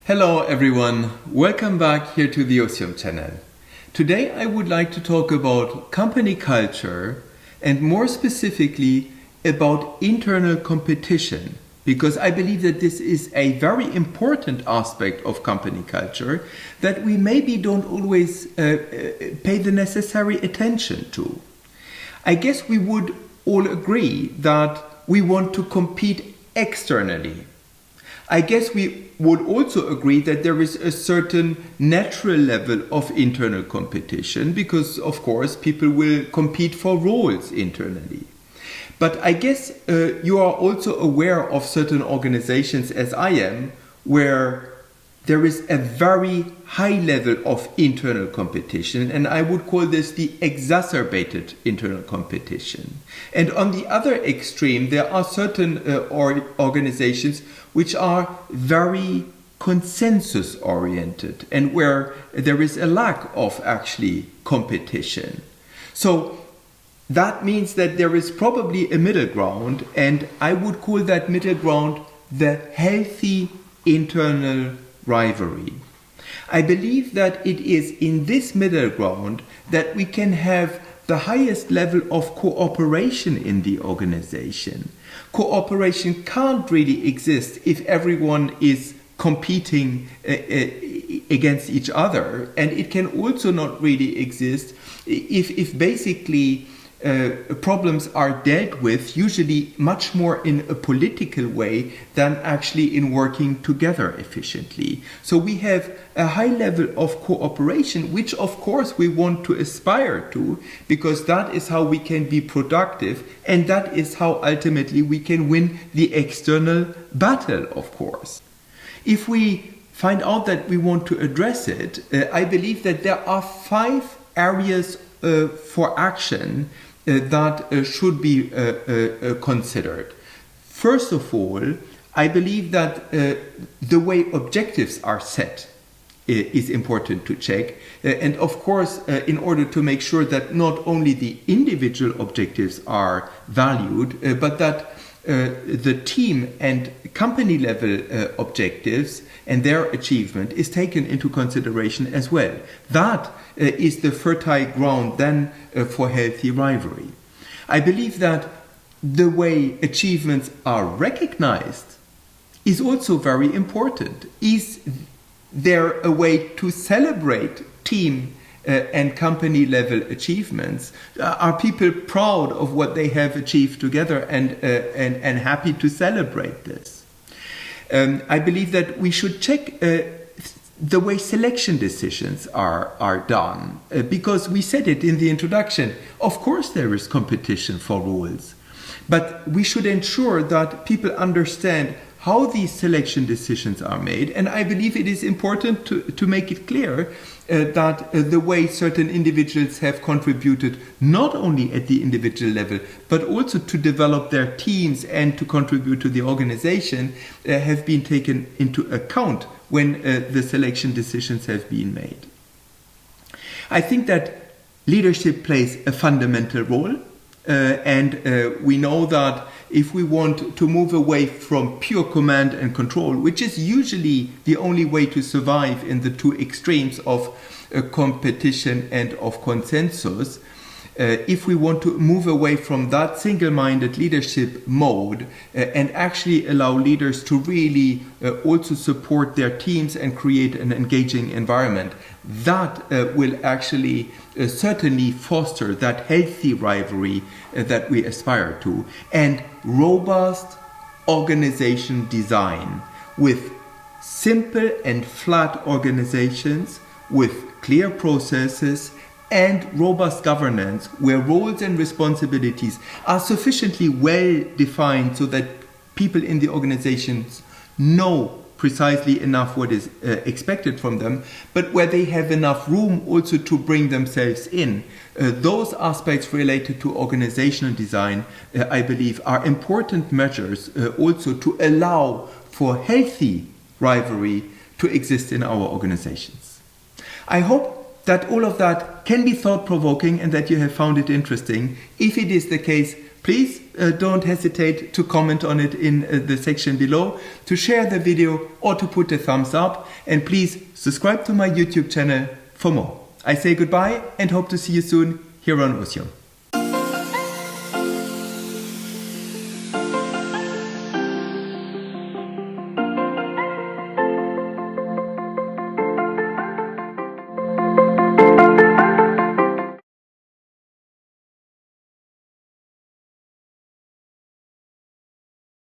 Hello everyone, welcome back here to the Osium channel. Today I would like to talk about company culture and more specifically about internal competition, because I believe that this is a very important aspect of company culture that we maybe don't always pay the necessary attention to. I guess we would all agree that we want to compete externally. I guess we would also agree that there is a certain natural level of internal competition because, of course, people will compete for roles internally. But I guess you are also aware of certain organizations, as I am, where there is a very high level of internal competition, and I would call this the exacerbated internal competition. And on the other extreme, there are certain organizations which are very consensus oriented and where there is a lack of actually competition. So that means that there is probably a middle ground, and I would call that middle ground the healthy internal rivalry. I believe that it is in this middle ground that we can have the highest level of cooperation in the organization. Cooperation can't really exist if everyone is competing against each other, and it can also not really exist if basically problems are dealt with usually much more in a political way than actually in working together efficiently. So we have a high level of cooperation, which of course we want to aspire to, because that is how we can be productive, and that is how ultimately we can win the external battle, of course. If we find out that we want to address it, I believe that there are 5 areas for action that should be considered. First of all, I believe that the way objectives are set is important to check. And of course, in order to make sure that not only the individual objectives are valued, but that the team and company level objectives and their achievement is taken into consideration as well. That is the fertile ground then for healthy rivalry. I believe that the way achievements are recognized is also very important. Is there a way to celebrate team and company level achievements? Are people proud of what they have achieved together and happy to celebrate this? I believe that we should check the way selection decisions are done, because we said it in the introduction. Of course there is competition for roles, but we should ensure that people understand how these selection decisions are made. And I believe it is important to make it clear that the way certain individuals have contributed not only at the individual level, but also to develop their teams and to contribute to the organization have been taken into account when the selection decisions have been made. I think that leadership plays a fundamental role, and we know that if we want to move away from pure command and control, which is usually the only way to survive in the 2 extremes of competition and of consensus, if we want to move away from that single-minded leadership mode and actually allow leaders to really also support their teams and create an engaging environment, that will actually certainly foster that healthy rivalry that we aspire to, and robust organization design with simple and flat organizations with clear processes and robust governance where roles and responsibilities are sufficiently well defined so that people in the organizations know precisely enough what is expected from them, but where they have enough room also to bring themselves in. Those aspects related to organizational design, I believe, are important measures also to allow for healthy rivalry to exist in our organizations. I hope that all of that can be thought-provoking and that you have found it interesting. If it is the case, please don't hesitate to comment on it in the section below, to share the video or to put a thumbs up, and please subscribe to my YouTube channel for more. I say goodbye and hope to see you soon here on Osium.